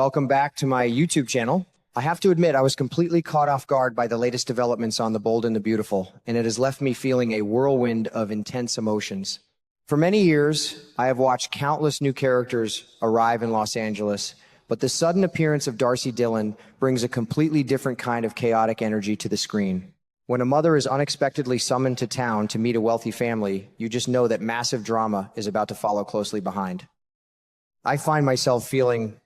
welcome back to my YouTube channel. I have to admit, I was completely caught off guard by the latest developments on The Bold and the Beautiful, and it has left me feeling a whirlwind of intense emotions. For many years, I have watched countless new characters arrive in Los Angeles, but the sudden appearance of Darcy Dillon brings a completely different kind of chaotic energy to the screen. When a mother is unexpectedly summoned to town to meet a wealthy family, you just know that massive drama is about to follow closely behind. I find myself feeling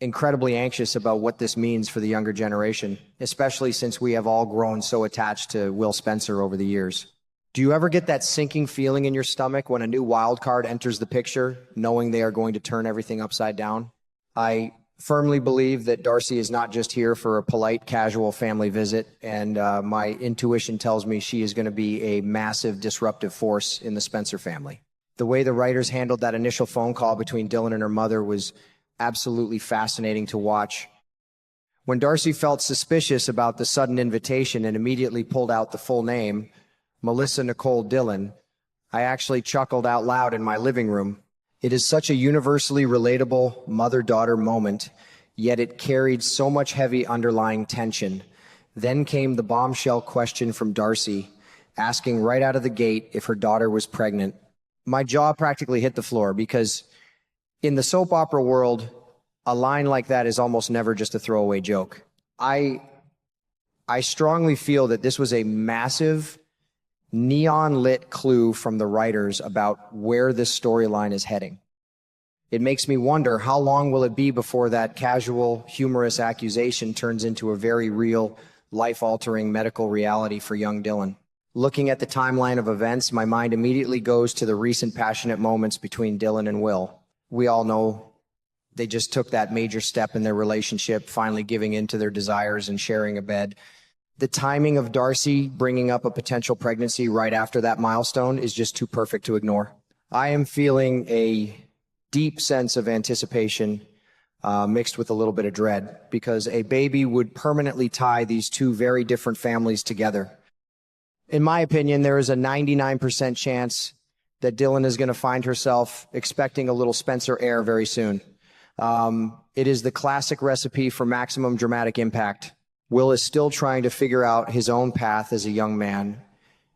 incredibly anxious about what this means for the younger generation, especially since we have all grown so attached to Will Spencer over the years. Do you ever get that sinking feeling in your stomach when a new wild card enters the picture, knowing they are going to turn everything upside down? I firmly believe that Darcy is not just here for a polite, casual family visit, and my intuition tells me she is going to be a massive disruptive force in the Spencer family. The way the writers handled that initial phone call between Dillon and her mother was absolutely fascinating to watch. When Darcy felt suspicious about the sudden invitation and immediately pulled out the full name, Melissa Nicole Dillon, I actually chuckled out loud in my living room. It is such a universally relatable mother-daughter moment, yet it carried so much heavy underlying tension. Then came the bombshell question from Darcy, asking right out of the gate if her daughter was pregnant. My jaw practically hit the floor because in the soap opera world, a line like that is almost never just a throwaway joke. I strongly feel that this was a massive, neon-lit clue from the writers about where this storyline is heading. It makes me wonder, how long will it be before that casual, humorous accusation turns into a very real, life-altering medical reality for young Dillon? Looking at the timeline of events, my mind immediately goes to the recent passionate moments between Dillon and Will. We all know they just took that major step in their relationship, finally giving in to their desires and sharing a bed. The timing of Darcy bringing up a potential pregnancy right after that milestone is just too perfect to ignore. I am feeling a deep sense of anticipation mixed with a little bit of dread, because a baby would permanently tie these two very different families together. In my opinion, there is a 99% chance that Dillon is going to find herself expecting a little Spencer heir very soon. It is the classic recipe for maximum dramatic impact. Will is still trying to figure out his own path as a young man,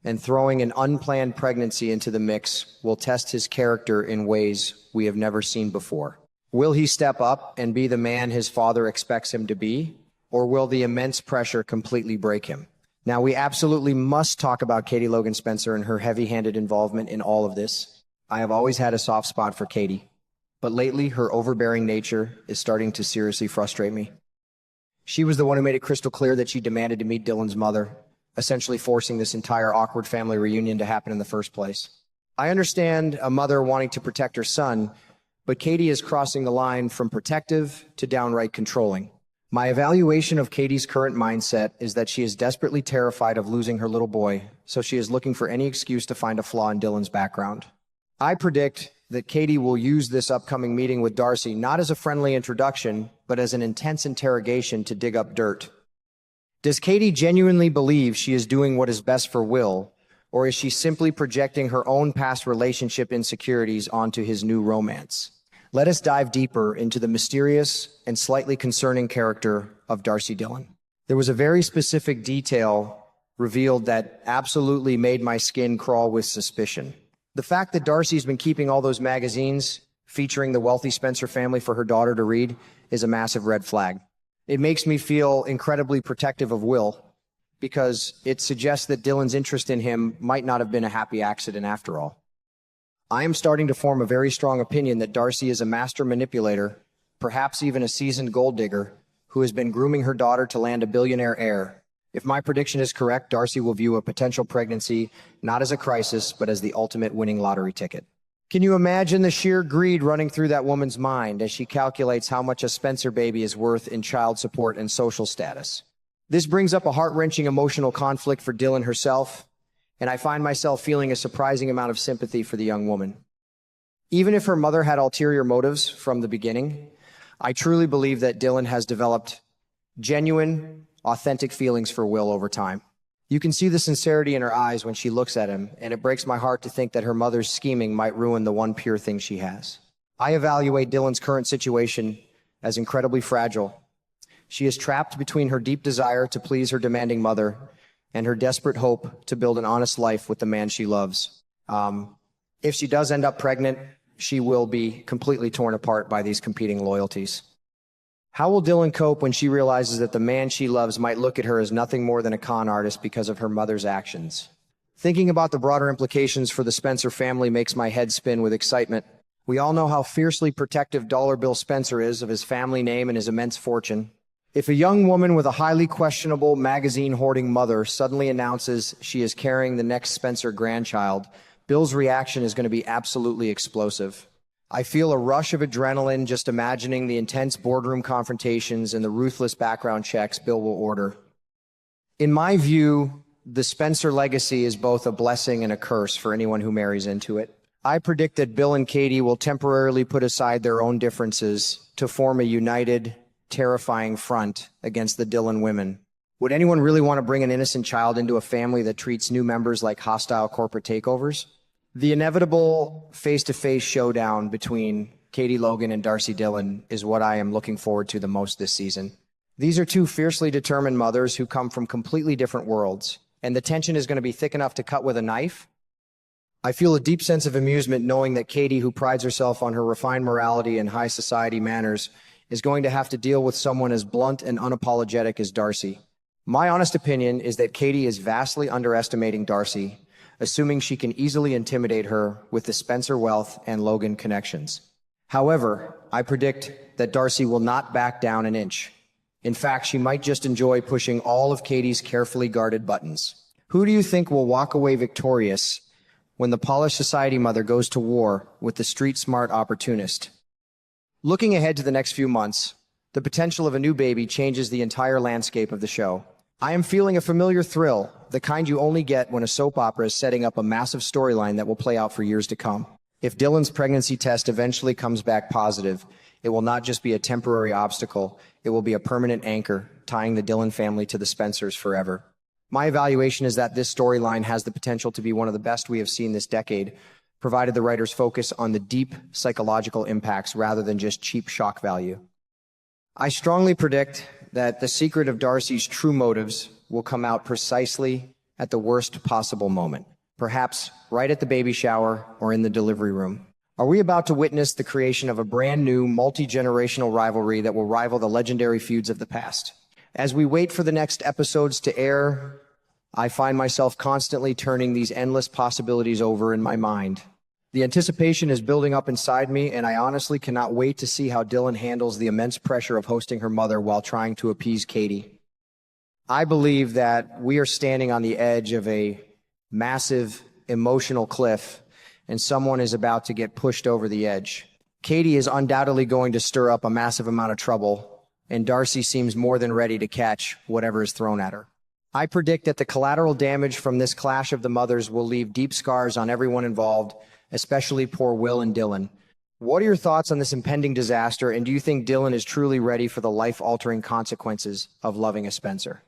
and throwing an unplanned pregnancy into the mix will test his character in ways we have never seen before. Will he step up and be the man his father expects him to be, or will the immense pressure completely break him? Now, we absolutely must talk about Katie Logan Spencer and her heavy-handed involvement in all of this. I have always had a soft spot for Katie, but lately her overbearing nature is starting to seriously frustrate me. She was the one who made it crystal clear that she demanded to meet Dillon's mother, essentially forcing this entire awkward family reunion to happen in the first place. I understand a mother wanting to protect her son, but Katie is crossing the line from protective to downright controlling. My evaluation of Katie's current mindset is that she is desperately terrified of losing her little boy, so she is looking for any excuse to find a flaw in Dillon's background. I predict that Katie will use this upcoming meeting with Darcy not as a friendly introduction, but as an intense interrogation to dig up dirt. Does Katie genuinely believe she is doing what is best for Will, or is she simply projecting her own past relationship insecurities onto his new romance? Let us dive deeper into the mysterious and slightly concerning character of Darcy Dillon. There was a very specific detail revealed that absolutely made my skin crawl with suspicion. The fact that Darcy's been keeping all those magazines featuring the wealthy Spencer family for her daughter to read is a massive red flag. It makes me feel incredibly protective of Will, because it suggests that Dillon's interest in him might not have been a happy accident after all. I am starting to form a very strong opinion that Darcy is a master manipulator, perhaps even a seasoned gold digger, who has been grooming her daughter to land a billionaire heir. If my prediction is correct, Darcy will view a potential pregnancy not as a crisis, but as the ultimate winning lottery ticket. Can you imagine the sheer greed running through that woman's mind as she calculates how much a Spencer baby is worth in child support and social status? This brings up a heart-wrenching emotional conflict for Dillon herself, and I find myself feeling a surprising amount of sympathy for the young woman. Even if her mother had ulterior motives from the beginning, I truly believe that Dillon has developed genuine, authentic feelings for Will over time. You can see the sincerity in her eyes when she looks at him, and it breaks my heart to think that her mother's scheming might ruin the one pure thing she has. I evaluate Dillon's current situation as incredibly fragile. She is trapped between her deep desire to please her demanding mother and her desperate hope to build an honest life with the man she loves. If she does end up pregnant, she will be completely torn apart by these competing loyalties. How will Dylan cope when she realizes that the man she loves might look at her as nothing more than a con artist because of her mother's actions? Thinking about the broader implications for the Spencer family makes my head spin with excitement. We all know how fiercely protective Dollar Bill Spencer is of his family name and his immense fortune. If a young woman with a highly questionable magazine-hoarding mother suddenly announces she is carrying the next Spencer grandchild, Bill's reaction is going to be absolutely explosive. I feel a rush of adrenaline just imagining the intense boardroom confrontations and the ruthless background checks Bill will order. In my view, the Spencer legacy is both a blessing and a curse for anyone who marries into it. I predict that Bill and Katie will temporarily put aside their own differences to form a united, terrifying front against the Dylan women. Would anyone really want to bring an innocent child into a family that treats new members like hostile corporate takeovers? The inevitable face-to-face showdown between Katie Logan and Darcy Dillon is what I am looking forward to the most this season. These are two fiercely determined mothers who come from completely different worlds, and the tension is going to be thick enough to cut with a knife. I feel a deep sense of amusement knowing that Katie, who prides herself on her refined morality and high society manners, is going to have to deal with someone as blunt and unapologetic as Darcy. My honest opinion is that Katie is vastly underestimating Darcy, assuming she can easily intimidate her with the Spencer wealth and Logan connections. However, I predict that Darcy will not back down an inch. In fact, she might just enjoy pushing all of Katie's carefully guarded buttons. Who do you think will walk away victorious when the polished society mother goes to war with the street-smart opportunist? Looking ahead to the next few months, the potential of a new baby changes the entire landscape of the show. I am feeling a familiar thrill, the kind you only get when a soap opera is setting up a massive storyline that will play out for years to come. If Dylan's pregnancy test eventually comes back positive, it will not just be a temporary obstacle, it will be a permanent anchor, tying the Dylan family to the Spencers forever. My evaluation is that this storyline has the potential to be one of the best we have seen this decade, provided the writers focus on the deep psychological impacts rather than just cheap shock value. I strongly predict that the secret of Darcy's true motives will come out precisely at the worst possible moment, perhaps right at the baby shower or in the delivery room. Are we about to witness the creation of a brand new multi-generational rivalry that will rival the legendary feuds of the past? As we wait for the next episodes to air, I find myself constantly turning these endless possibilities over in my mind. The anticipation is building up inside me, and I honestly cannot wait to see how Dylan handles the immense pressure of hosting her mother while trying to appease Katie. I believe that we are standing on the edge of a massive emotional cliff, and someone is about to get pushed over the edge. Katie is undoubtedly going to stir up a massive amount of trouble, and Darcy seems more than ready to catch whatever is thrown at her. I predict that the collateral damage from this clash of the mothers will leave deep scars on everyone involved, especially poor Will and Dylan. What are your thoughts on this impending disaster, and do you think Dylan is truly ready for the life-altering consequences of loving a Spencer?